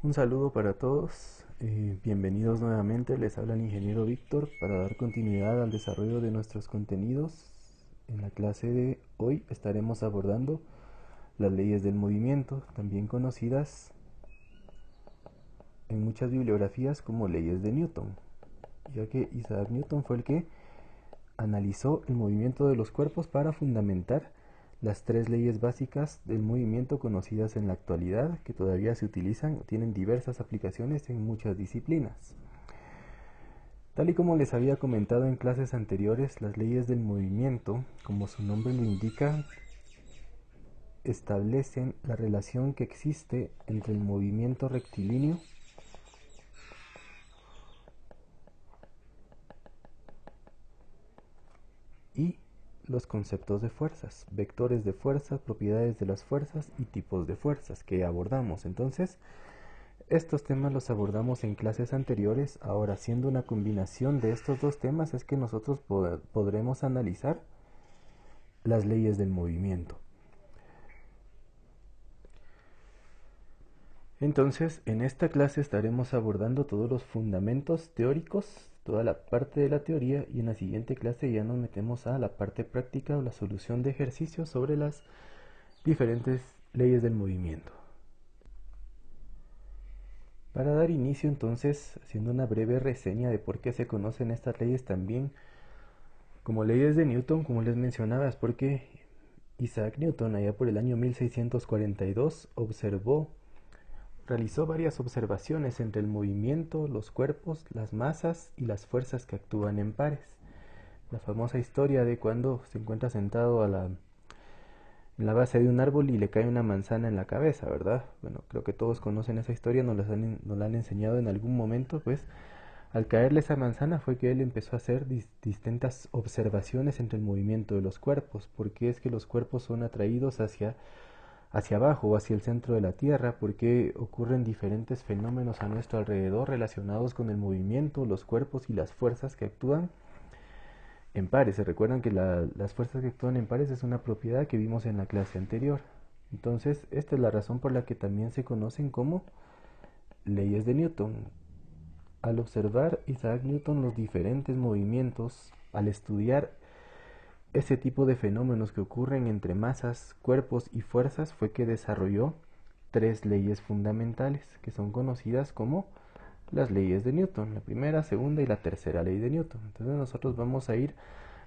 Un saludo para todos, bienvenidos nuevamente, les habla el ingeniero Víctor para dar continuidad al desarrollo de nuestros contenidos. En la clase de hoy estaremos abordando las leyes del movimiento, también conocidas en muchas bibliografías como leyes de Newton, ya que Isaac Newton fue el que analizó el movimiento de los cuerpos para fundamentar las tres leyes básicas del movimiento conocidas en la actualidad, que todavía se utilizan o tienen diversas aplicaciones en muchas disciplinas. Tal y como les había comentado en clases anteriores, las leyes del movimiento, como su nombre lo indica, establecen la relación que existe entre el movimiento rectilíneo y los conceptos de fuerzas, vectores de fuerza, propiedades de las fuerzas y tipos de fuerzas que abordamos. Entonces, estos temas los abordamos en clases anteriores. Ahora, siendo una combinación de estos dos temas, es que nosotros podremos analizar las leyes del movimiento. Entonces, en esta clase estaremos abordando todos los fundamentos teóricos, toda la parte de la teoría, y en la siguiente clase ya nos metemos a la parte práctica o la solución de ejercicios sobre las diferentes leyes del movimiento. Para dar inicio entonces, haciendo una breve reseña de por qué se conocen estas leyes también como leyes de Newton, como les mencionaba, es porque Isaac Newton allá por el año 1642 realizó varias observaciones entre el movimiento, los cuerpos, las masas y las fuerzas que actúan en pares. La famosa historia de cuando se encuentra sentado en la base de un árbol y le cae una manzana en la cabeza, ¿verdad? Bueno, creo que todos conocen esa historia, nos la han enseñado en algún momento, pues al caerle esa manzana fue que él empezó a hacer distintas observaciones entre el movimiento de los cuerpos, porque es que los cuerpos son atraídos hacia abajo o hacia el centro de la Tierra, porque ocurren diferentes fenómenos a nuestro alrededor relacionados con el movimiento, los cuerpos y las fuerzas que actúan en pares. Se recuerdan que las fuerzas que actúan en pares es una propiedad que vimos en la clase anterior. Entonces, esta es la razón por la que también se conocen como leyes de Newton. Al observar Isaac Newton los diferentes movimientos, al estudiar ese tipo de fenómenos que ocurren entre masas, cuerpos y fuerzas, fue que desarrolló tres leyes fundamentales que son conocidas como las leyes de Newton, la primera, segunda y la tercera ley de Newton. Entonces nosotros vamos a ir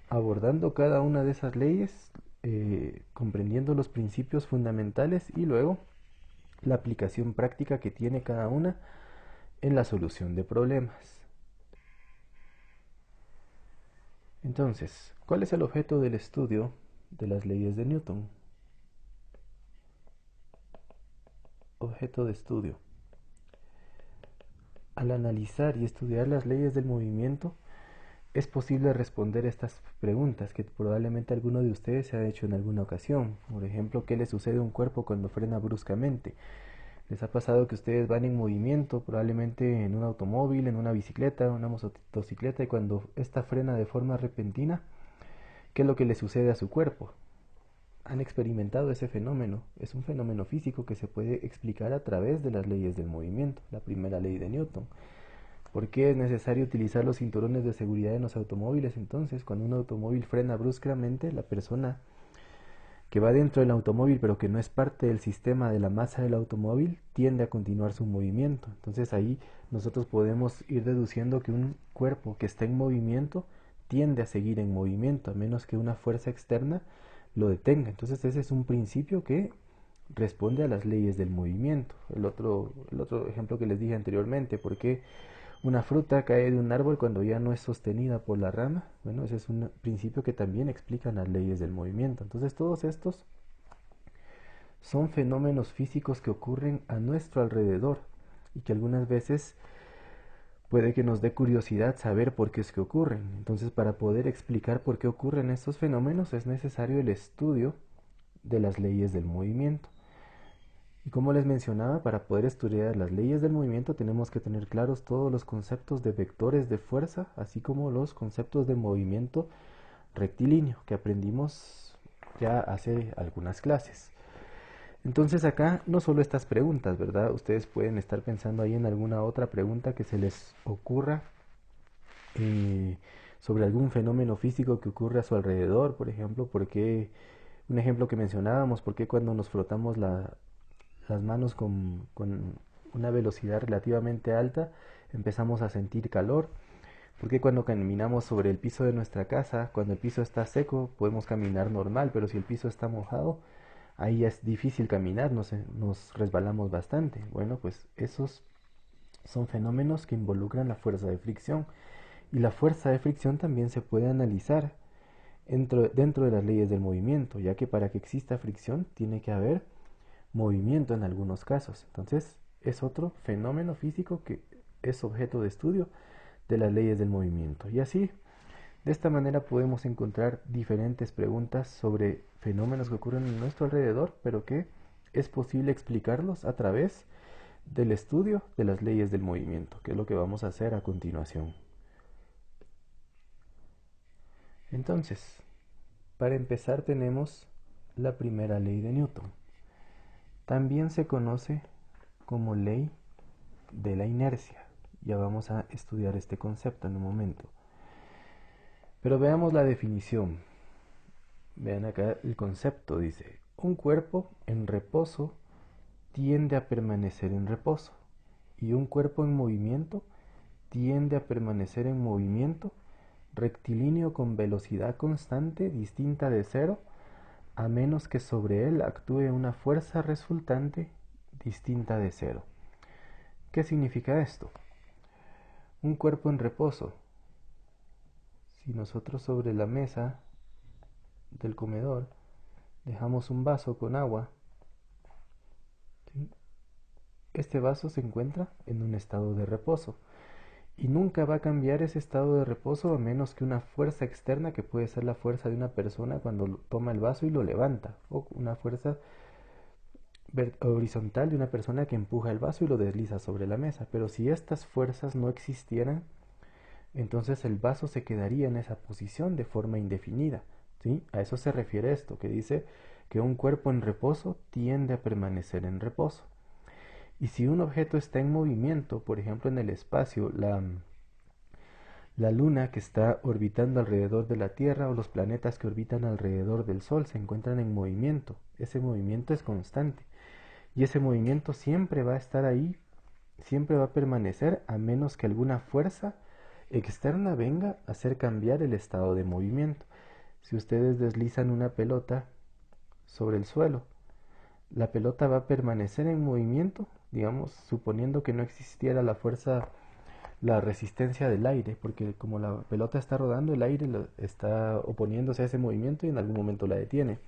abordando cada una de esas leyes, comprendiendo los principios fundamentales y luego la aplicación práctica que tiene cada una en la solución de problemas. Entonces, ¿cuál es el objeto del estudio de las leyes de Newton? Objeto de estudio. Al analizar y estudiar las leyes del movimiento, es posible responder estas preguntas que probablemente alguno de ustedes se ha hecho en alguna ocasión. Por ejemplo, ¿qué le sucede a un cuerpo cuando frena bruscamente? ¿Les ha pasado que ustedes van en movimiento, probablemente en un automóvil, en una bicicleta, una motocicleta, y cuando esta frena de forma repentina, ¿qué es lo que le sucede a su cuerpo? Han experimentado ese fenómeno. Es un fenómeno físico que se puede explicar a través de las leyes del movimiento, la primera ley de Newton. ¿Por qué es necesario utilizar los cinturones de seguridad en los automóviles? Entonces, cuando un automóvil frena bruscamente, la persona que va dentro del automóvil pero que no es parte del sistema de la masa del automóvil tiende a continuar su movimiento. Entonces ahí nosotros podemos ir deduciendo que un cuerpo que está en movimiento tiende a seguir en movimiento a menos que una fuerza externa lo detenga. Entonces ese es un principio que responde a las leyes del movimiento. El otro ejemplo que les dije anteriormente, porque una fruta cae de un árbol cuando ya no es sostenida por la rama. Bueno, ese es un principio que también explican las leyes del movimiento. Entonces todos estos son fenómenos físicos que ocurren a nuestro alrededor y que algunas veces puede que nos dé curiosidad saber por qué es que ocurren. Entonces, para poder explicar por qué ocurren estos fenómenos es necesario el estudio de las leyes del movimiento. Y como les mencionaba, para poder estudiar las leyes del movimiento tenemos que tener claros todos los conceptos de vectores de fuerza, así como los conceptos de movimiento rectilíneo que aprendimos ya hace algunas clases. Entonces acá no solo estas preguntas, ¿verdad? Ustedes pueden estar pensando ahí en alguna otra pregunta que se les ocurra eh, sobre algún fenómeno físico que ocurre a su alrededor, por ejemplo, un ejemplo que mencionábamos, por qué cuando nos frotamos las manos con una velocidad relativamente alta empezamos a sentir calor, por qué cuando caminamos sobre el piso de nuestra casa, cuando el piso está seco, podemos caminar normal, pero si el piso está mojado, ahí ya es difícil caminar, nos resbalamos bastante. Bueno, pues esos son fenómenos que involucran la fuerza de fricción. Y la fuerza de fricción también se puede analizar dentro de las leyes del movimiento, ya que para que exista fricción tiene que haber movimiento en algunos casos. Entonces es otro fenómeno físico que es objeto de estudio de las leyes del movimiento. Y así, de esta manera podemos encontrar diferentes preguntas sobre fenómenos que ocurren en nuestro alrededor, pero que es posible explicarlos a través del estudio de las leyes del movimiento, que es lo que vamos a hacer a continuación. Entonces, para empezar tenemos la primera ley de Newton. También se conoce como ley de la inercia. Ya vamos a estudiar este concepto en un momento. Pero veamos la definición. Vean acá el concepto, dice, un cuerpo en reposo tiende a permanecer en reposo y un cuerpo en movimiento tiende a permanecer en movimiento rectilíneo con velocidad constante distinta de cero a menos que sobre él actúe una fuerza resultante distinta de cero. ¿Qué significa esto? Un cuerpo en reposo. Si nosotros sobre la mesa del comedor dejamos un vaso con agua, ¿sí? Este vaso se encuentra en un estado de reposo y nunca va a cambiar ese estado de reposo a menos que una fuerza externa, que puede ser la fuerza de una persona cuando toma el vaso y lo levanta, o una fuerza horizontal de una persona que empuja el vaso y lo desliza sobre la mesa. Pero si estas fuerzas no existieran, entonces el vaso se quedaría en esa posición de forma indefinida, ¿sí? A eso se refiere esto, que dice que un cuerpo en reposo tiende a permanecer en reposo. Y si un objeto está en movimiento, por ejemplo en el espacio, la luna que está orbitando alrededor de la Tierra o los planetas que orbitan alrededor del Sol se encuentran en movimiento. Ese movimiento es constante y ese movimiento siempre va a estar ahí, siempre va a permanecer a menos que alguna fuerza externa venga a hacer cambiar el estado de movimiento. Si ustedes deslizan una pelota sobre el suelo, la pelota va a permanecer en movimiento, digamos, suponiendo que no existiera la fuerza, la resistencia del aire, porque como la pelota está rodando, el aire está oponiéndose a ese movimiento y en algún momento la detiene.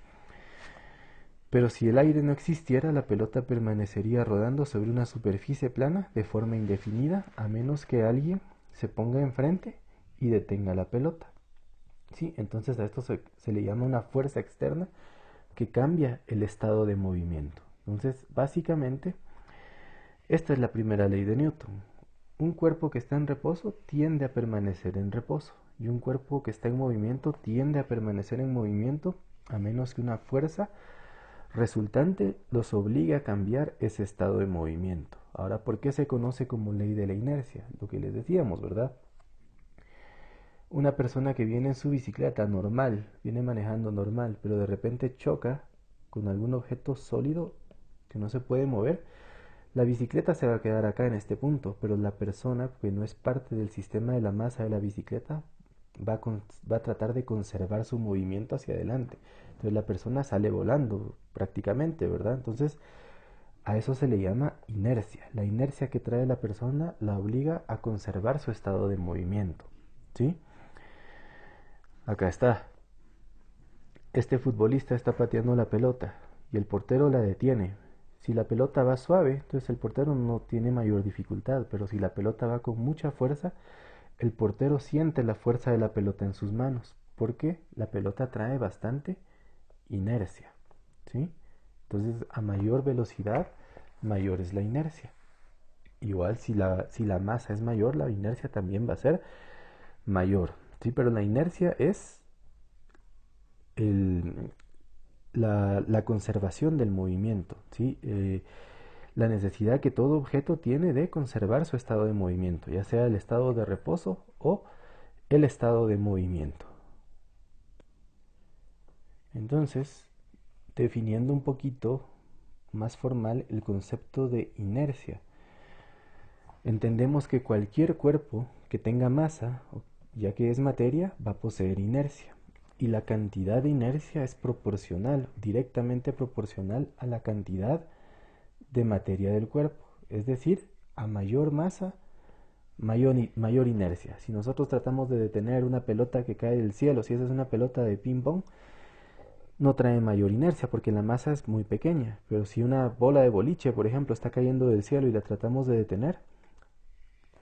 Pero si el aire no existiera, la pelota permanecería rodando sobre una superficie plana de forma indefinida, a menos que alguien se ponga enfrente y detenga la pelota. ¿Sí? Entonces a esto se le llama una fuerza externa que cambia el estado de movimiento. Entonces, básicamente, esta es la primera ley de Newton. Un cuerpo que está en reposo tiende a permanecer en reposo y un cuerpo que está en movimiento tiende a permanecer en movimiento a menos que una fuerza resultante los obligue a cambiar ese estado de movimiento. Ahora, ¿por qué se conoce como ley de la inercia? Lo que les decíamos, ¿verdad? Una persona que viene en su bicicleta normal, viene manejando normal, pero de repente choca con algún objeto sólido que no se puede mover, la bicicleta se va a quedar acá en este punto, pero la persona que no es parte del sistema de la masa de la bicicleta va a tratar de conservar su movimiento hacia adelante. Entonces la persona sale volando prácticamente, ¿verdad? Entonces a eso se le llama inercia. La inercia que trae la persona la obliga a conservar su estado de movimiento, ¿sí? Acá está. Este futbolista está pateando la pelota y el portero la detiene. Si la pelota va suave, entonces el portero no tiene mayor dificultad, pero si la pelota va con mucha fuerza, el portero siente la fuerza de la pelota en sus manos, porque la pelota trae bastante inercia, ¿sí? Entonces, a mayor velocidad, mayor es la inercia. Igual, si la masa es mayor, la inercia también va a ser mayor, ¿sí? Pero la inercia es el, la conservación del movimiento, ¿sí? La necesidad que todo objeto tiene de conservar su estado de movimiento, ya sea el estado de reposo o el estado de movimiento. Entonces, definiendo un poquito más formal el concepto de inercia, entendemos que cualquier cuerpo que tenga masa, ya que es materia, va a poseer inercia. Y la cantidad de inercia es proporcional, directamente proporcional a la cantidad de materia del cuerpo. Es decir, a mayor masa, mayor inercia. Si nosotros tratamos de detener una pelota que cae del cielo, si esa es una pelota de ping pong, no trae mayor inercia porque la masa es muy pequeña. Pero si una bola de boliche, por ejemplo, está cayendo del cielo y la tratamos de detener,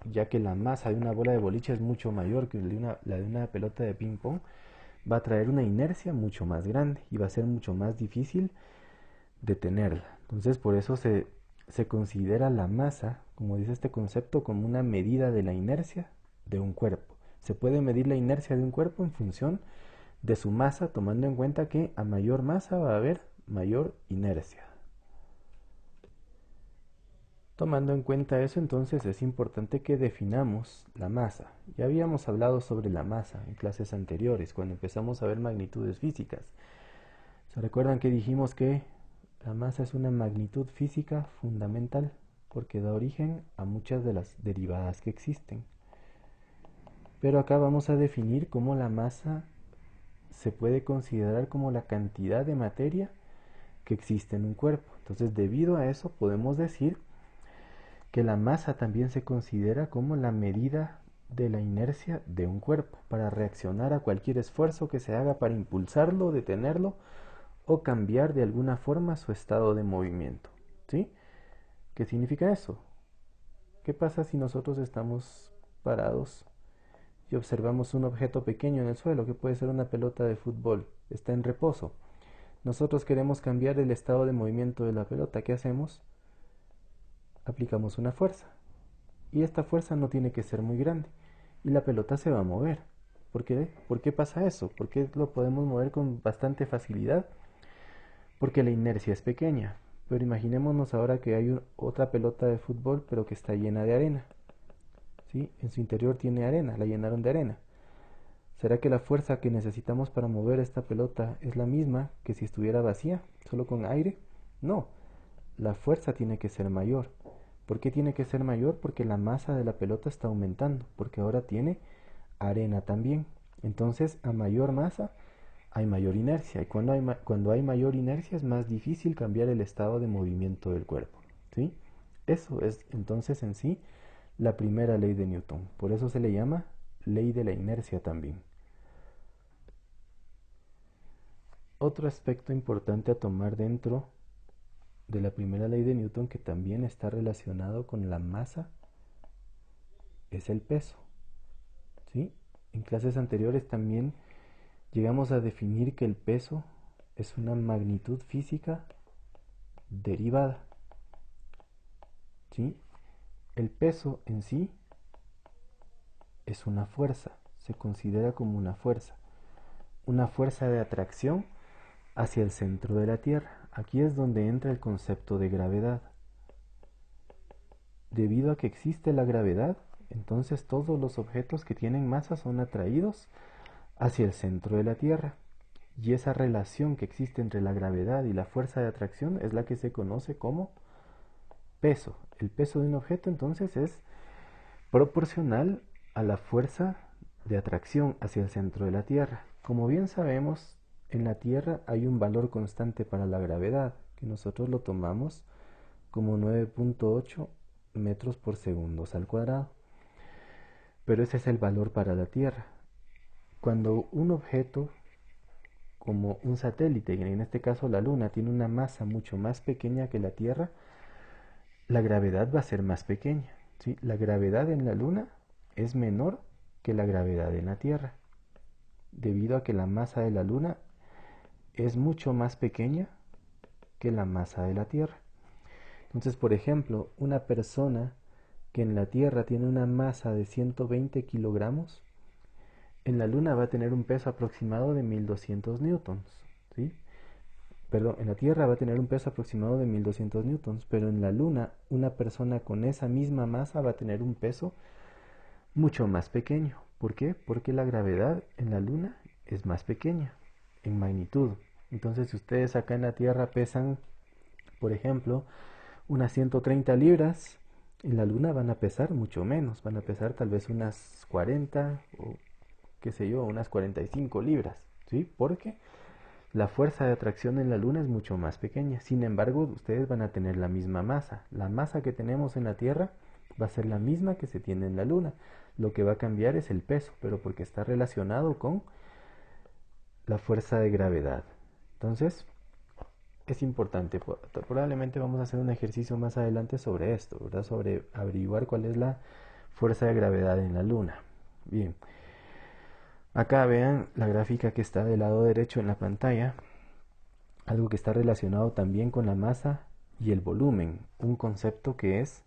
ya que la masa de una bola de boliche es mucho mayor que la de una pelota de ping pong, va a traer una inercia mucho más grande y va a ser mucho más difícil detenerla. Entonces por eso se considera la masa, como dice este concepto, como una medida de la inercia de un cuerpo. Se puede medir la inercia de un cuerpo en función de su masa, tomando en cuenta que a mayor masa va a haber mayor inercia. Tomando en cuenta eso, entonces es importante que definamos la masa. Ya habíamos hablado sobre la masa en clases anteriores, cuando empezamos a ver magnitudes físicas. ¿Se recuerdan que dijimos que la masa es una magnitud física fundamental porque da origen a muchas de las derivadas que existen? Pero acá vamos a definir cómo la masa se puede considerar como la cantidad de materia que existe en un cuerpo. Entonces, debido a eso, podemos decir que la masa también se considera como la medida de la inercia de un cuerpo para reaccionar a cualquier esfuerzo que se haga para impulsarlo, detenerlo o cambiar de alguna forma su estado de movimiento. ¿Sí? ¿Qué significa eso? ¿Qué pasa si nosotros estamos parados y observamos un objeto pequeño en el suelo, que puede ser una pelota de fútbol? Está en reposo. Nosotros queremos cambiar el estado de movimiento de la pelota. ¿Qué hacemos? Aplicamos una fuerza. Y esta fuerza no tiene que ser muy grande. Y la pelota se va a mover. ¿Por qué? ¿Por qué pasa eso? ¿Por qué lo podemos mover con bastante facilidad? Porque la inercia es pequeña. Pero imaginémonos ahora que hay otra pelota de fútbol, pero que está llena de arena. ¿Sí? En su interior tiene arena, la llenaron de arena. ¿Será que la fuerza que necesitamos para mover esta pelota es la misma que si estuviera vacía, solo con aire? No, la fuerza tiene que ser mayor. ¿Por qué tiene que ser mayor? Porque la masa de la pelota está aumentando, porque ahora tiene arena también. Entonces, a mayor masa hay mayor inercia, y cuando hay mayor inercia es más difícil cambiar el estado de movimiento del cuerpo. ¿Sí? Eso es entonces en sí la primera ley de Newton. Por eso se le llama ley de la inercia también. Otro aspecto importante a tomar dentro de la primera ley de Newton, que también está relacionado con la masa, es el peso. ¿Sí? En clases anteriores también llegamos a definir que el peso es una magnitud física derivada. ¿Sí? El peso en sí es una fuerza, se considera como una fuerza de atracción hacia el centro de la Tierra. Aquí es donde entra el concepto de gravedad. Debido a que existe la gravedad, entonces todos los objetos que tienen masa son atraídos hacia el centro de la Tierra. Y esa relación que existe entre la gravedad y la fuerza de atracción es la que se conoce como peso. El peso de un objeto entonces es proporcional a la fuerza de atracción hacia el centro de la Tierra. Como bien sabemos, en la Tierra hay un valor constante para la gravedad, que nosotros lo tomamos como 9.8 metros por segundo al cuadrado. Pero ese es el valor para la Tierra. Cuando un objeto, como un satélite, en este caso la Luna, tiene una masa mucho más pequeña que la Tierra, la gravedad va a ser más pequeña. ¿Sí? La gravedad en la Luna es menor que la gravedad en la Tierra, debido a que la masa de la Luna es mucho más pequeña que la masa de la Tierra. Entonces, por ejemplo, una persona que en la Tierra tiene una masa de 120 kilogramos, en la Luna va a tener un peso aproximado de 1200 newtons. ¿Sí? perdón, en la Tierra va a tener un peso aproximado de 1200 newtons, pero en la Luna una persona con esa misma masa va a tener un peso mucho más pequeño. ¿Por qué? Porque la gravedad en la Luna es más pequeña en magnitud. Entonces, si ustedes acá en la Tierra pesan, por ejemplo, unas 130 libras, en la Luna van a pesar mucho menos, van a pesar tal vez unas 40 o qué sé yo, unas 45 libras, ¿sí? Porque la fuerza de atracción en la Luna es mucho más pequeña. Sin embargo, ustedes van a tener la misma masa. La masa que tenemos en la Tierra va a ser la misma que se tiene en la Luna. Lo que va a cambiar es el peso, pero porque está relacionado con la fuerza de gravedad. Entonces, es importante. Probablemente vamos a hacer un ejercicio más adelante sobre esto, ¿verdad? Sobre averiguar cuál es la fuerza de gravedad en la Luna. Bien. Acá vean la gráfica que está del lado derecho en la pantalla. Algo que está relacionado también con la masa y el volumen. Un concepto que es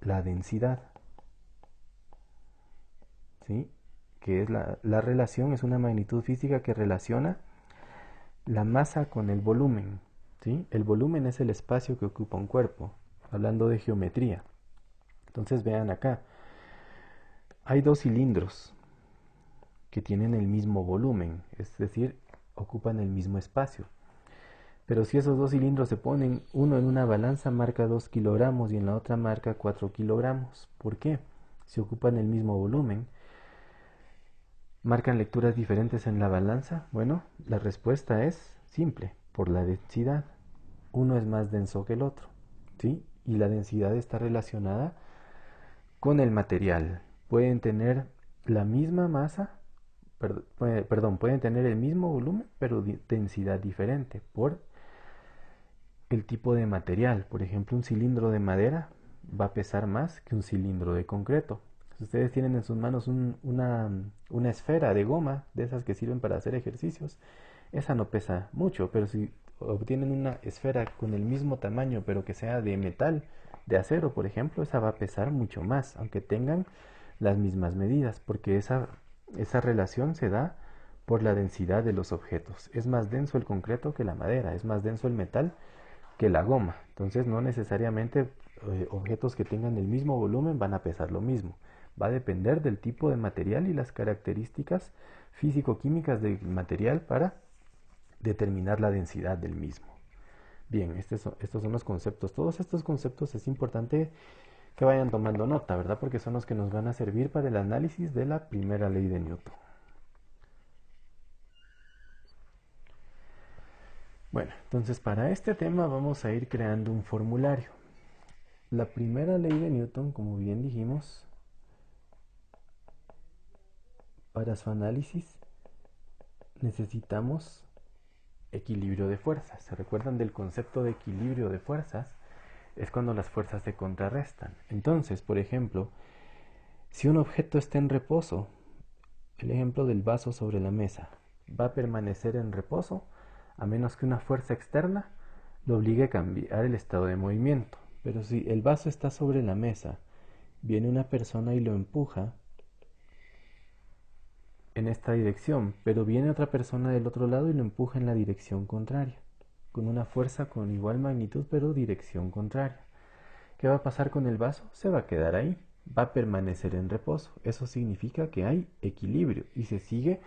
la densidad. ¿Sí? Que es la relación, es una magnitud física que relaciona la masa con el volumen. ¿Sí? El volumen es el espacio que ocupa un cuerpo, hablando de geometría. Entonces vean acá, hay dos cilindros que tienen el mismo volumen, es decir, ocupan el mismo espacio. Pero si esos dos cilindros se ponen, uno en una balanza marca 2 kilogramos y en la otra marca 4 kilogramos. ¿Por qué? Si ocupan el mismo volumen, ¿marcan lecturas diferentes en la balanza? Bueno, la respuesta es simple, por la densidad. Uno es más denso que el otro, ¿sí? Y la densidad está relacionada con el material. Pueden tener la misma masa, pueden tener el mismo volumen, pero densidad diferente por el tipo de material. Por ejemplo, un cilindro de madera va a pesar más que un cilindro de concreto. Si ustedes tienen en sus manos una esfera de goma, de esas que sirven para hacer ejercicios, esa no pesa mucho, pero si obtienen una esfera con el mismo tamaño, pero que sea de metal, de acero, por ejemplo, esa va a pesar mucho más, aunque tengan las mismas medidas, porque esa relación se da por la densidad de los objetos. Es más denso el concreto que la madera, es más denso el metal que la goma. Entonces no necesariamente objetos que tengan el mismo volumen van a pesar lo mismo. Va a depender del tipo de material y las características físico-químicas del material para determinar la densidad del mismo. Bien, estos son los conceptos. Todos estos conceptos es importante que vayan tomando nota, ¿verdad? Porque son los que nos van a servir para el análisis de la primera ley de Newton. Bueno, entonces para este tema vamos a ir creando un formulario. La primera ley de Newton, como bien dijimos, para su análisis necesitamos equilibrio de fuerzas. ¿Se recuerdan del concepto de equilibrio de fuerzas? Es cuando las fuerzas se contrarrestan. Entonces, por ejemplo, si un objeto está en reposo, el ejemplo del vaso sobre la mesa, va a permanecer en reposo a menos que una fuerza externa lo obligue a cambiar el estado de movimiento. Pero si el vaso está sobre la mesa, viene una persona y lo empuja en esta dirección, pero viene otra persona del otro lado y lo empuja en la dirección contraria, con una fuerza con igual magnitud pero dirección contraria. ¿Qué va a pasar con el vaso? Se va a quedar ahí, va a permanecer en reposo. Eso significa que hay equilibrio y se sigue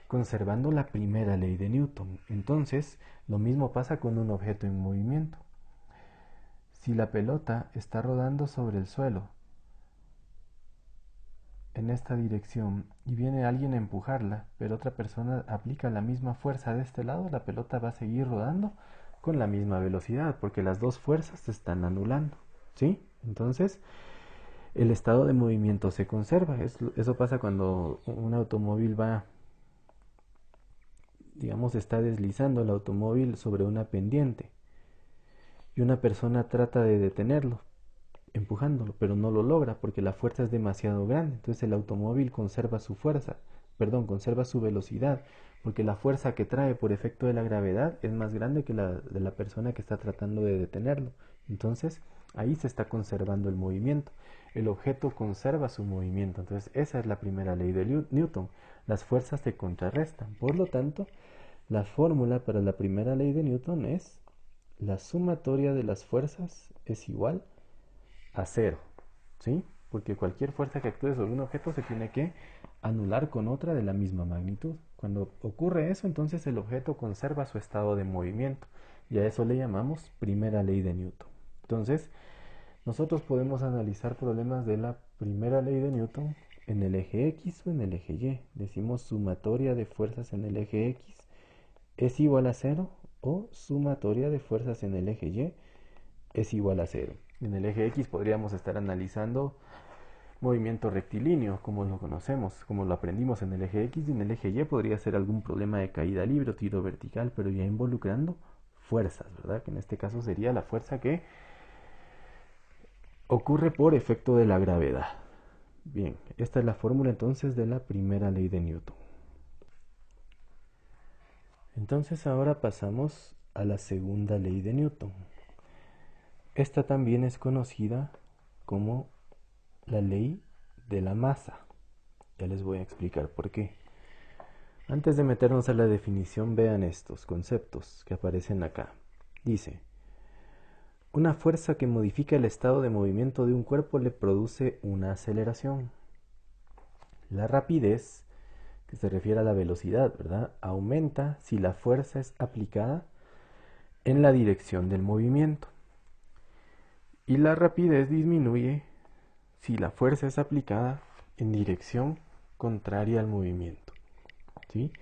conservando la primera ley de Newton. Entonces, lo mismo pasa con un objeto en movimiento. Si la pelota está rodando sobre el suelo en esta dirección y viene alguien a empujarla, pero otra persona aplica la misma fuerza de este lado, la pelota va a seguir rodando con la misma velocidad, porque las dos fuerzas se están anulando, ¿sí? Entonces, el estado de movimiento se conserva. Eso pasa cuando un automóvil va, digamos, está deslizando el automóvil sobre una pendiente y una persona trata de detenerlo, empujándolo, pero no lo logra porque la fuerza es demasiado grande. Entonces el automóvil conserva su fuerza, conserva su velocidad, porque la fuerza que trae por efecto de la gravedad es más grande que la de la persona que está tratando de detenerlo. Entonces ahí se está conservando el movimiento. El objeto conserva su movimiento. Entonces esa es la primera ley de Newton. Las fuerzas se contrarrestan. Por lo tanto, La fórmula para la primera ley de Newton es la sumatoria de las fuerzas es igual a cero, ¿sí? Porque cualquier fuerza que actúe sobre un objeto se tiene que anular con otra de la misma magnitud. Cuando ocurre eso, entonces el objeto conserva su estado de movimiento y a eso le llamamos primera ley de Newton. Entonces, nosotros podemos analizar problemas de la primera ley de Newton en el eje X o en el eje Y. Decimos sumatoria de fuerzas en el eje X es igual a cero o sumatoria de fuerzas en el eje Y es igual a cero. En el eje X podríamos estar analizando movimiento rectilíneo, como lo conocemos, como lo aprendimos en el eje X, y en el eje Y podría ser algún problema de caída libre o tiro vertical, pero ya involucrando fuerzas, ¿verdad? Que en este caso sería la fuerza que ocurre por efecto de la gravedad. Bien, esta es la fórmula entonces de la primera ley de Newton. Entonces ahora pasamos a la segunda ley de Newton. Esta también es conocida como la ley de la masa. Ya les voy a explicar por qué. Antes de meternos a la definición, vean estos conceptos que aparecen acá. Dice, una fuerza que modifica el estado de movimiento de un cuerpo le produce una aceleración. La rapidez, que se refiere a la velocidad, ¿verdad?, aumenta si la fuerza es aplicada en la dirección del movimiento. Y la rapidez disminuye si la fuerza es aplicada en dirección contraria al movimiento. ¿Sí?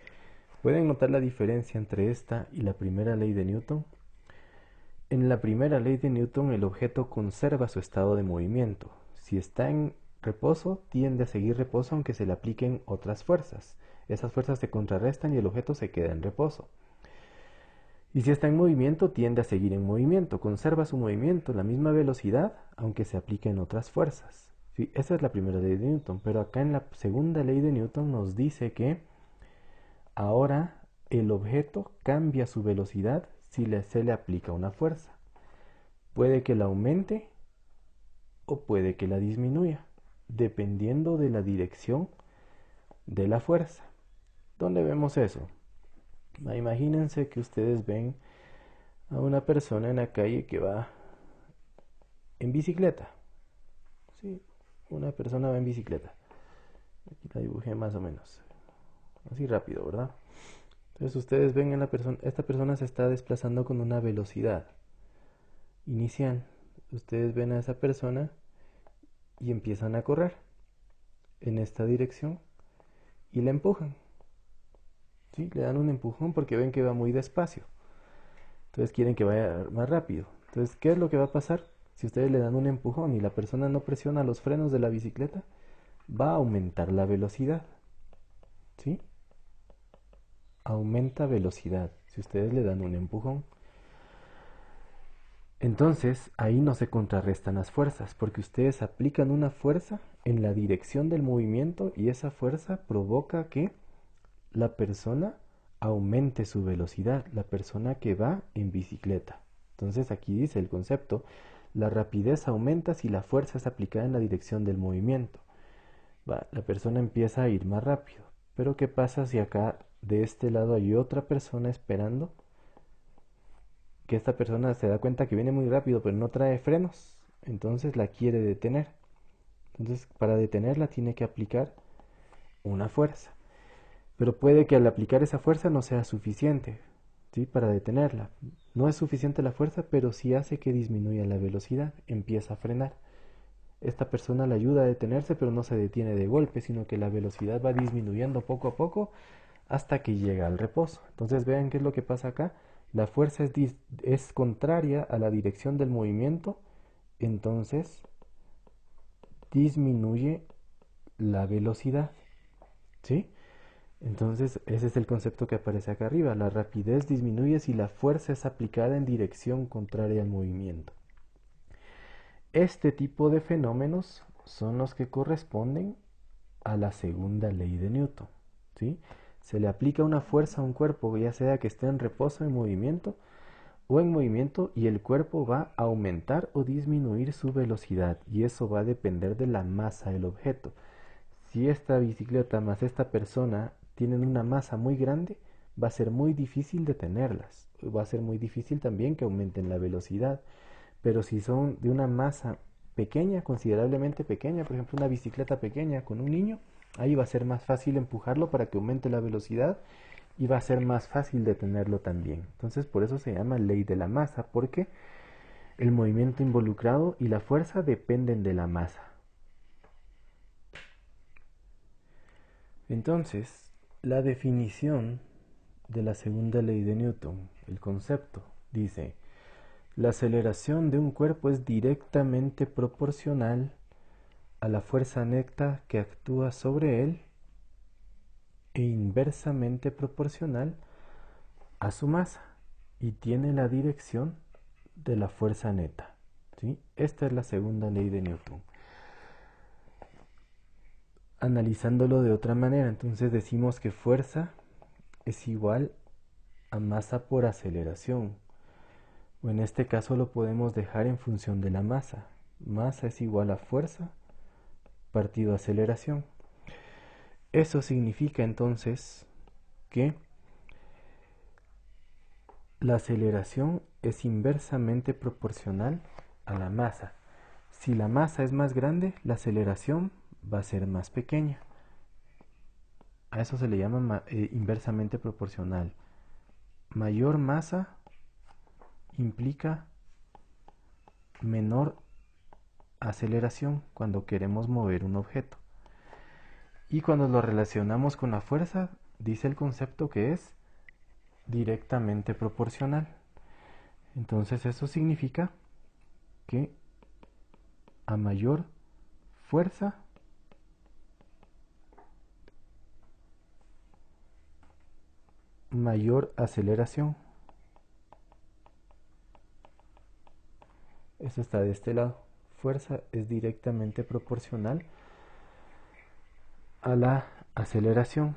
¿Pueden notar la diferencia entre esta y la primera ley de Newton? En la primera ley de Newton el objeto conserva su estado de movimiento. Si está en reposo, tiende a seguir reposo aunque se le apliquen otras fuerzas. Esas fuerzas se contrarrestan y el objeto se queda en reposo. Y si está en movimiento, tiende a seguir en movimiento. Conserva su movimiento, la misma velocidad, aunque se apliquen otras fuerzas. ¿Sí? Esa es la primera ley de Newton. Pero acá en la segunda ley de Newton nos dice que ahora el objeto cambia su velocidad si se le aplica una fuerza. Puede que la aumente o puede que la disminuya, dependiendo de la dirección de la fuerza. ¿Dónde vemos eso? Imagínense que ustedes ven a una persona en la calle que va en bicicleta. Sí, una persona va en bicicleta. Aquí la dibujé más o menos. Así rápido, ¿verdad? Entonces ustedes ven a esta persona se está desplazando con una velocidad inicial. Ustedes ven a esa persona y empiezan a correr en esta dirección y la empujan. ¿Sí? Le dan un empujón porque ven que va muy despacio. Entonces quieren que vaya más rápido. Entonces, ¿qué es lo que va a pasar? Si ustedes le dan un empujón y la persona no presiona los frenos de la bicicleta, va a aumentar la velocidad. ¿Sí? Aumenta velocidad si ustedes le dan un empujón. Entonces, ahí no se contrarrestan las fuerzas, porque ustedes aplican una fuerza en la dirección del movimiento y esa fuerza provoca que la persona aumente su velocidad, la persona que va en bicicleta. Entonces, aquí dice el concepto, la rapidez aumenta si la fuerza es aplicada en la dirección del movimiento. La persona empieza a ir más rápido. Pero ¿qué pasa si acá de este lado hay otra persona esperando? Que esta persona se da cuenta que viene muy rápido pero no trae frenos, entonces la quiere detener. Entonces para detenerla tiene que aplicar una fuerza. Pero puede que al aplicar esa fuerza no sea suficiente, ¿sí?, para detenerla. No es suficiente la fuerza, pero sí hace que disminuya la velocidad, empieza a frenar. Esta persona le ayuda a detenerse, pero no se detiene de golpe, sino que la velocidad va disminuyendo poco a poco hasta que llega al reposo. Entonces vean qué es lo que pasa acá. La fuerza es contraria a la dirección del movimiento, entonces disminuye la velocidad. ¿Sí? Entonces ese es el concepto que aparece acá arriba. La rapidez disminuye si la fuerza es aplicada en dirección contraria al movimiento. Este tipo de fenómenos son los que corresponden a la segunda ley de Newton. ¿Sí? Se le aplica una fuerza a un cuerpo, ya sea que esté en reposo, en movimiento o en movimiento, y el cuerpo va a aumentar o disminuir su velocidad, y eso va a depender de la masa del objeto. Si esta bicicleta más esta persona tienen una masa muy grande, va a ser muy difícil detenerlas. Va a ser muy difícil también que aumenten la velocidad. Pero si son de una masa pequeña, considerablemente pequeña, por ejemplo una bicicleta pequeña con un niño, ahí va a ser más fácil empujarlo para que aumente la velocidad y va a ser más fácil detenerlo también. Entonces por eso se llama ley de la masa, porque el movimiento involucrado y la fuerza dependen de la masa. Entonces, la definición de la segunda ley de Newton, el concepto, dice: la aceleración de un cuerpo es directamente proporcional a la fuerza neta que actúa sobre él e inversamente proporcional a su masa y tiene la dirección de la fuerza neta. ¿Sí? Esta es la segunda ley de Newton. Analizándolo de otra manera, entonces decimos que fuerza es igual a masa por aceleración. O en este caso lo podemos dejar en función de la masa. Masa es igual a fuerza partido aceleración. Eso significa entonces que la aceleración es inversamente proporcional a la masa. Si la masa es más grande, la aceleración va a ser más pequeña. A eso se le llama inversamente proporcional. Mayor masa implica menor aceleración cuando queremos mover un objeto. Y cuando lo relacionamos con la fuerza, dice el concepto que es directamente proporcional. Entonces eso significa que a mayor fuerza, mayor aceleración. Eso está de este lado. Fuerza es directamente proporcional a la aceleración.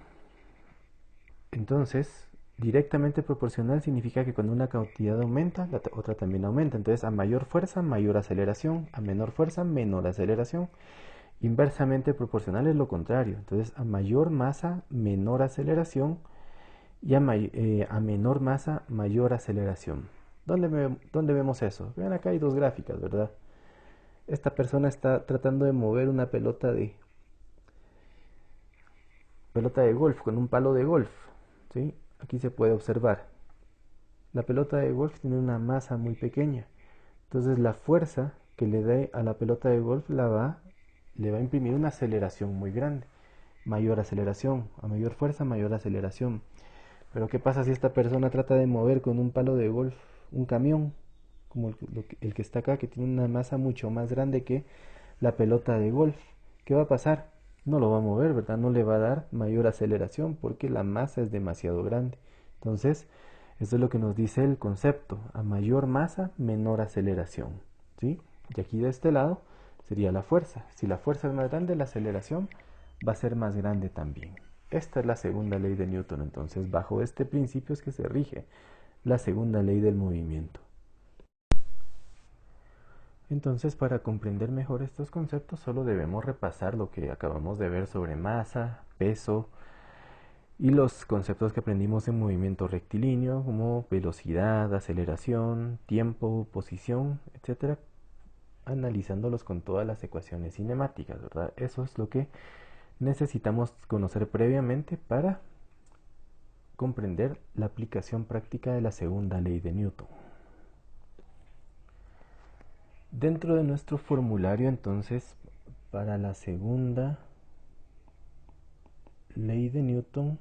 Entonces, directamente proporcional significa que cuando una cantidad aumenta, la otra también aumenta. Entonces, a mayor fuerza, mayor aceleración. A menor fuerza, menor aceleración. Inversamente proporcional es lo contrario. Entonces, a mayor masa, menor aceleración. Y a menor masa, mayor aceleración. ¿Dónde vemos eso? Vean, acá hay dos gráficas, ¿verdad? Esta persona está tratando de mover una pelota de golf con un palo de golf, ¿sí? Aquí se puede observar. La pelota de golf tiene una masa muy pequeña. Entonces la fuerza que le dé a la pelota de golf le va a imprimir una aceleración muy grande. Mayor aceleración, a mayor fuerza, mayor aceleración. Pero ¿qué pasa si esta persona trata de mover con un palo de golf un camión, como el que está acá, que tiene una masa mucho más grande que la pelota de golf? ¿Qué va a pasar? No lo va a mover, ¿verdad? No le va a dar mayor aceleración porque la masa es demasiado grande. Entonces, eso es lo que nos dice el concepto: a mayor masa, menor aceleración, ¿sí? Y aquí de este lado sería la fuerza. Si la fuerza es más grande, la aceleración va a ser más grande también. Esta es la segunda ley de Newton. Entonces, bajo este principio es que se rige la segunda ley del movimiento. Entonces, para comprender mejor estos conceptos, solo debemos repasar lo que acabamos de ver sobre masa, peso y los conceptos que aprendimos en movimiento rectilíneo, como velocidad, aceleración, tiempo, posición, etcétera, analizándolos con todas las ecuaciones cinemáticas, ¿verdad? Eso es lo que necesitamos conocer previamente para comprender la aplicación práctica de la segunda ley de Newton. Dentro de nuestro formulario, entonces, para la segunda ley de Newton,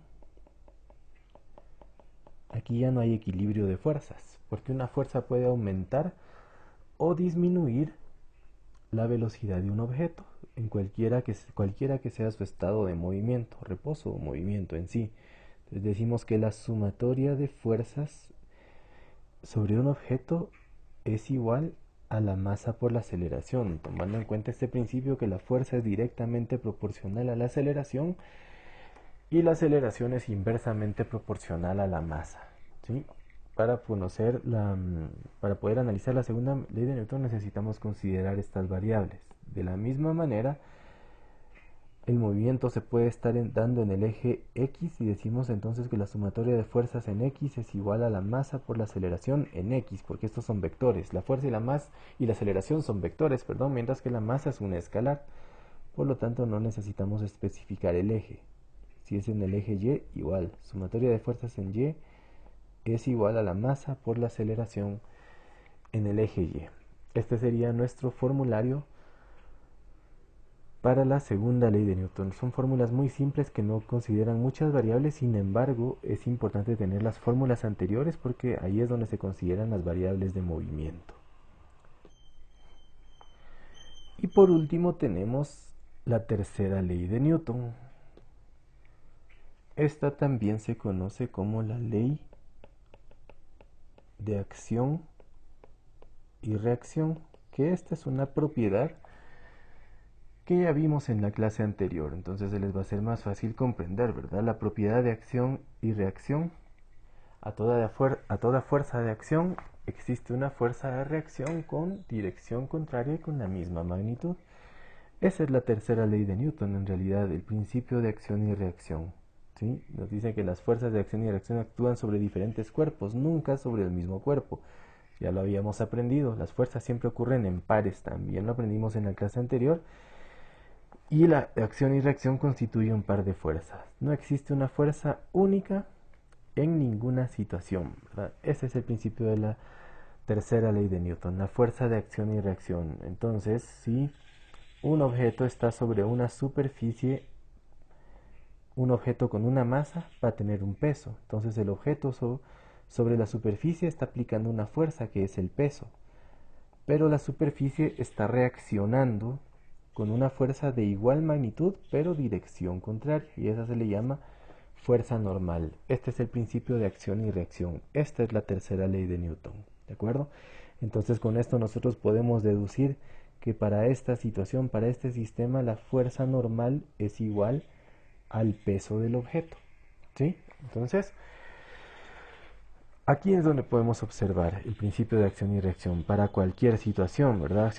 aquí ya no hay equilibrio de fuerzas, porque una fuerza puede aumentar o disminuir la velocidad de un objeto en cualquiera que sea su estado de movimiento, reposo o movimiento en sí. Entonces decimos que la sumatoria de fuerzas sobre un objeto es igual a la masa por la aceleración, tomando en cuenta este principio que la fuerza es directamente proporcional a la aceleración y la aceleración es inversamente proporcional a la masa, ¿sí? Para para poder analizar la segunda ley de Newton necesitamos considerar estas variables. De la misma manera, el movimiento se puede estar dando en el eje X y decimos entonces que la sumatoria de fuerzas en X es igual a la masa por la aceleración en X, porque estos son vectores. La fuerza y la masa y la aceleración son vectores, perdón, mientras que la masa es una escalar. Por lo tanto, no necesitamos especificar el eje. Si es en el eje Y, igual. Sumatoria de fuerzas en Y es igual a la masa por la aceleración en el eje Y. Este sería nuestro formulario para la segunda ley de Newton. Son fórmulas muy simples que no consideran muchas variables, sin embargo, es importante tener las fórmulas anteriores porque ahí es donde se consideran las variables de movimiento. Y por último tenemos la tercera ley de Newton. Esta también se conoce como la ley de acción y reacción, que esta es una propiedad que ya vimos en la clase anterior, entonces se les va a ser más fácil comprender, ¿verdad? La propiedad de acción y reacción. A toda fuerza de acción existe una fuerza de reacción con dirección contraria y con la misma magnitud. Esa es la tercera ley de Newton, en realidad, el principio de acción y reacción. ¿Sí? Nos dice que las fuerzas de acción y reacción actúan sobre diferentes cuerpos, nunca sobre el mismo cuerpo. Ya lo habíamos aprendido, las fuerzas siempre ocurren en pares, también lo aprendimos en la clase anterior. Y la acción y reacción constituye un par de fuerzas. No existe una fuerza única en ninguna situación, ¿verdad? Ese es el principio de la tercera ley de Newton, la fuerza de acción y reacción. Entonces, si un objeto está sobre una superficie, un objeto con una masa va a tener un peso. Entonces el objeto sobre la superficie está aplicando una fuerza que es el peso. Pero la superficie está reaccionando con una fuerza de igual magnitud, pero dirección contraria, y esa se le llama fuerza normal. Este es el principio de acción y reacción. Esta es la tercera ley de Newton, ¿de acuerdo? Entonces con esto nosotros podemos deducir que para esta situación, para este sistema, la fuerza normal es igual al peso del objeto, ¿sí? Entonces, aquí es donde podemos observar el principio de acción y reacción para cualquier situación, ¿verdad?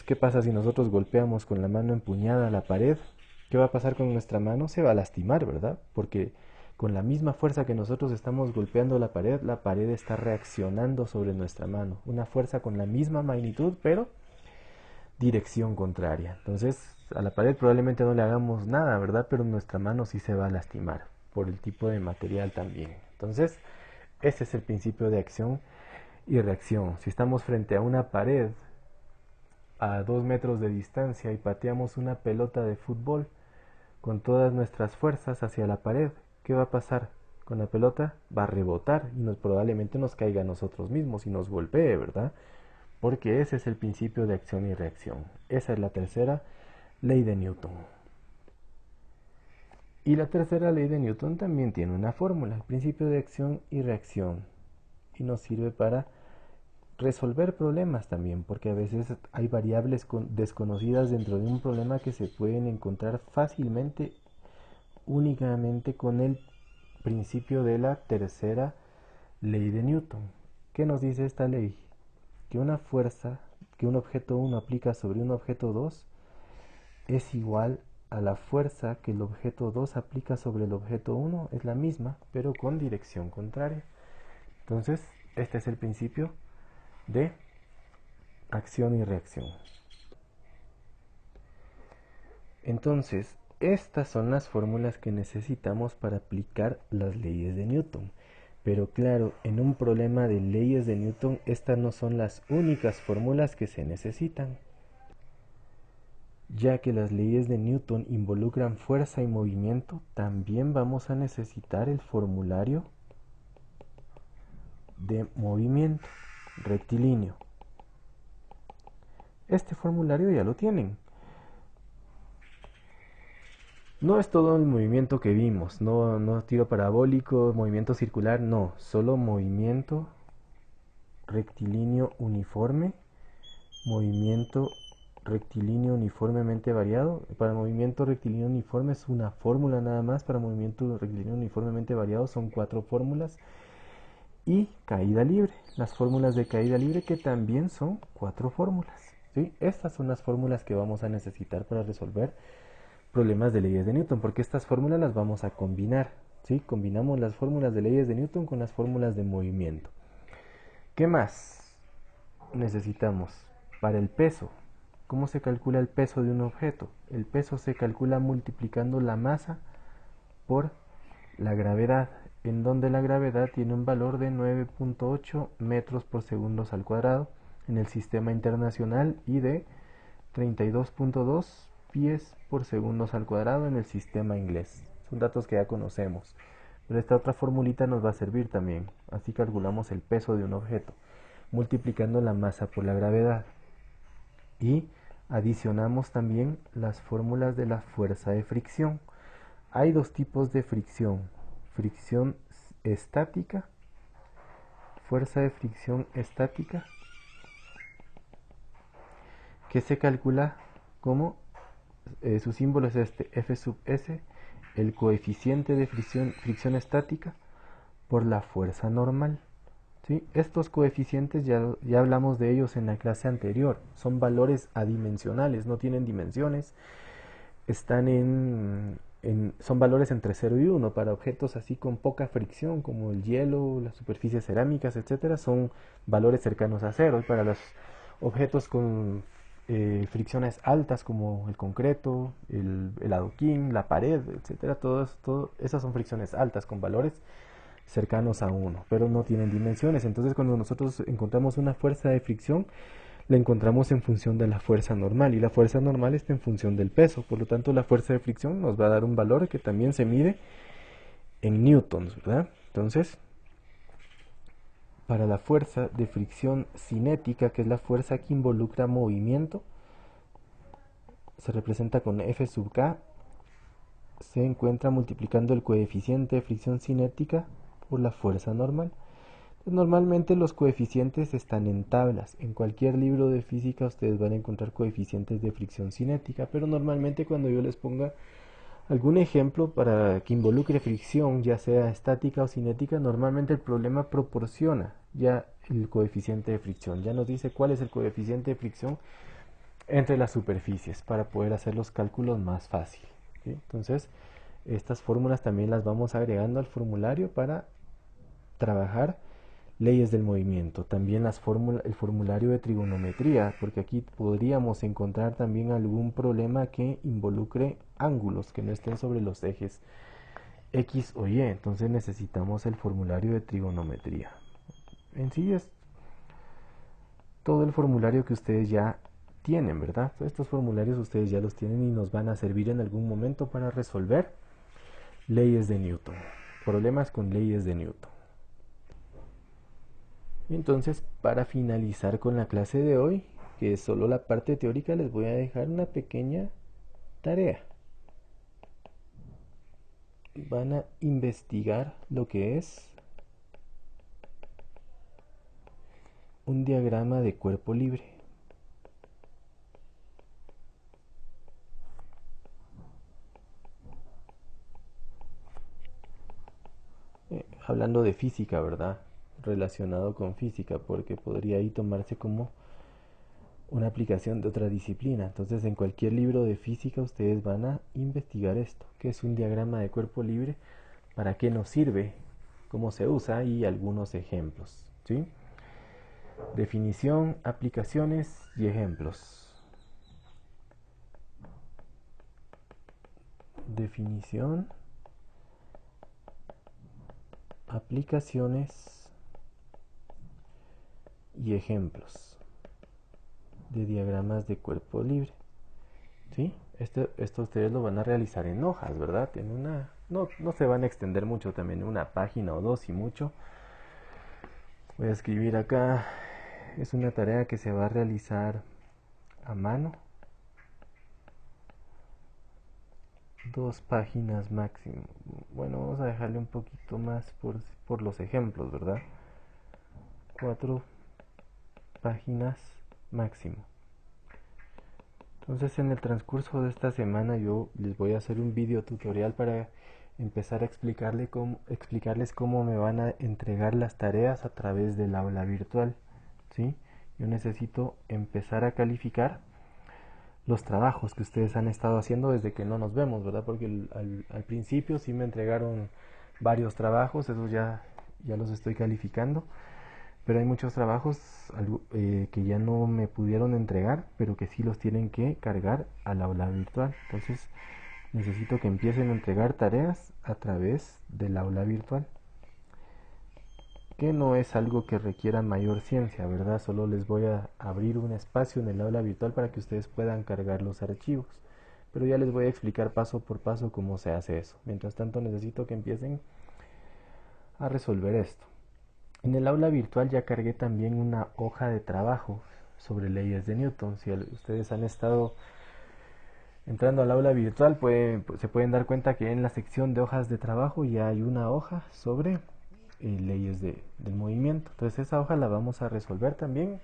¿Qué pasa si nosotros golpeamos con la mano empuñada a la pared? ¿Qué va a pasar con nuestra mano? Se va a lastimar, ¿verdad? Porque con la misma fuerza que nosotros estamos golpeando la pared está reaccionando sobre nuestra mano. Una fuerza con la misma magnitud, pero dirección contraria. Entonces, a la pared probablemente no le hagamos nada, ¿verdad? Pero nuestra mano sí se va a lastimar por el tipo de material también. Entonces, este es el principio de acción y reacción. Si estamos frente a una pared a 2 metros de distancia y pateamos una pelota de fútbol con todas nuestras fuerzas hacia la pared, ¿qué va a pasar? Con la pelota va a rebotar y probablemente nos caiga a nosotros mismos y nos golpee, ¿verdad? Porque ese es el principio de acción y reacción. Esa es la tercera ley de Newton. Y la tercera ley de Newton también tiene una fórmula, el principio de acción y reacción. Y nos sirve para resolver problemas también, porque a veces hay variables desconocidas dentro de un problema que se pueden encontrar fácilmente únicamente con el principio de la tercera ley de Newton. ¿Qué nos dice esta ley? Que una fuerza que un objeto 1 aplica sobre un objeto 2 es igual a la fuerza que el objeto 2 aplica sobre el objeto 1, es la misma, pero con dirección contraria. Entonces, este es el principio de acción y reacción. Entonces, estas son las fórmulas que necesitamos para aplicar las leyes de Newton. Pero claro, en un problema de leyes de Newton, estas no son las únicas fórmulas que se necesitan, ya que las leyes de Newton involucran fuerza y movimiento. También vamos a necesitar el formulario de movimiento rectilíneo. Este formulario ya lo tienen. No es todo el movimiento que vimos, no tiro parabólico, movimiento circular, no, solo movimiento rectilíneo uniforme, movimiento rectilíneo uniformemente variado. Para movimiento rectilíneo uniforme es una fórmula nada más, para movimiento rectilíneo uniformemente variado son 4 fórmulas. Y caída libre, las fórmulas de caída libre que también son 4 fórmulas, ¿sí? Estas son las fórmulas que vamos a necesitar para resolver problemas de leyes de Newton, porque estas fórmulas las vamos a combinar, ¿sí? Combinamos las fórmulas de leyes de Newton con las fórmulas de movimiento. ¿Qué más necesitamos? Para el peso, ¿cómo se calcula el peso de un objeto? El peso se calcula multiplicando la masa por la gravedad, en donde la gravedad tiene un valor de 9.8 metros por segundos al cuadrado en el sistema internacional y de 32.2 pies por segundos al cuadrado en el sistema inglés. Son datos que ya conocemos, pero esta otra formulita nos va a servir también. Así calculamos el peso de un objeto, multiplicando la masa por la gravedad. Y adicionamos también las fórmulas de la fuerza de fricción. Hay dos tipos de fricción: fricción estática, fuerza de fricción estática, que se calcula como, su símbolo es este, F sub S, el coeficiente de fricción estática por la fuerza normal. ¿Sí? Estos coeficientes ya hablamos de ellos en la clase anterior, son valores adimensionales, no tienen dimensiones, están son valores entre 0 y 1 para objetos así con poca fricción como el hielo, las superficies cerámicas, etcétera, son valores cercanos a 0, y para los objetos con fricciones altas como el concreto, el adoquín, la pared, etcétera, esas son fricciones altas con valores cercanos a 1, pero no tienen dimensiones. Entonces, cuando nosotros encontramos una fuerza de fricción, la encontramos en función de la fuerza normal, y la fuerza normal está en función del peso. Por lo tanto, la fuerza de fricción nos va a dar un valor que también se mide en newtons, ¿verdad? Entonces, para la fuerza de fricción cinética, que es la fuerza que involucra movimiento, se representa con F sub K, se encuentra multiplicando el coeficiente de fricción cinética por la fuerza normal. Normalmente los coeficientes están en tablas. En cualquier libro de física ustedes van a encontrar coeficientes de fricción cinética, pero normalmente cuando yo les ponga algún ejemplo para que involucre fricción, ya sea estática o cinética, normalmente el problema proporciona ya el coeficiente de fricción. Ya nos dice cuál es el coeficiente de fricción entre las superficies para poder hacer los cálculos más fácil, ¿sí? Entonces, estas fórmulas también las vamos agregando al formulario para trabajar leyes del movimiento. También el formulario de trigonometría, porque aquí podríamos encontrar también algún problema que involucre ángulos que no estén sobre los ejes X o Y. Entonces necesitamos el formulario de trigonometría. En sí es todo el formulario que ustedes ya tienen, ¿verdad? Estos formularios ustedes ya los tienen y nos van a servir en algún momento para resolver leyes de Newton, problemas con leyes de Newton. Entonces, para finalizar con la clase de hoy, que es solo la parte teórica, les voy a dejar una pequeña tarea. Van a investigar lo que es un diagrama de cuerpo libre. Hablando de física, ¿verdad? Relacionado con física, porque podría ahí tomarse como una aplicación de otra disciplina. Entonces, en cualquier libro de física ustedes van a investigar esto, que es un diagrama de cuerpo libre, para qué nos sirve, cómo se usa y algunos ejemplos, ¿sí? Definición, aplicaciones y ejemplos. Definición, aplicaciones y ejemplos de diagramas de cuerpo libre, ¿sí? Esto ustedes lo van a realizar en hojas, ¿verdad? No se van a extender mucho, también una página o dos y mucho. Voy a escribir acá, es una tarea que se va a realizar a mano, 2 páginas máximo. Bueno, vamos a dejarle un poquito más por los ejemplos, ¿verdad? 4 páginas máximo. Entonces, en el transcurso de esta semana yo les voy a hacer un video tutorial para empezar a explicarles cómo me van a entregar las tareas a través del aula virtual, ¿sí? Yo necesito empezar a calificar los trabajos que ustedes han estado haciendo desde que no nos vemos, ¿verdad? Porque al principio sí me entregaron varios trabajos, esos ya los estoy calificando, pero hay muchos trabajos que ya no me pudieron entregar, pero que sí los tienen que cargar al aula virtual. Entonces necesito que empiecen a entregar tareas a través del aula virtual, que no es algo que requiera mayor ciencia, ¿verdad? Solo les voy a abrir un espacio en el aula virtual para que ustedes puedan cargar los archivos, pero ya les voy a explicar paso por paso cómo se hace eso. Mientras tanto necesito que empiecen a resolver esto. En el aula virtual ya cargué también una hoja de trabajo sobre leyes de Newton. Si ustedes han estado entrando al aula virtual, se pueden dar cuenta que en la sección de hojas de trabajo ya hay una hoja sobre leyes del movimiento. Entonces esa hoja la vamos a resolver también,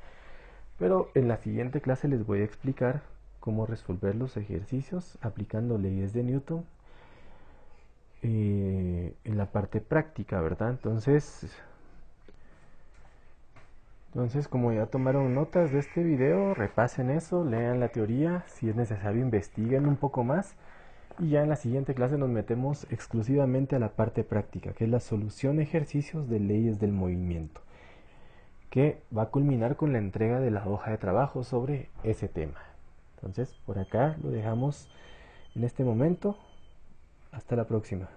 pero en la siguiente clase les voy a explicar cómo resolver los ejercicios aplicando leyes de Newton en la parte práctica, ¿verdad? Entonces, como ya tomaron notas de este video, repasen eso, lean la teoría, si es necesario investiguen un poco más y ya en la siguiente clase nos metemos exclusivamente a la parte práctica, que es la solución de ejercicios de leyes del movimiento, que va a culminar con la entrega de la hoja de trabajo sobre ese tema. Entonces, por acá lo dejamos en este momento. Hasta la próxima.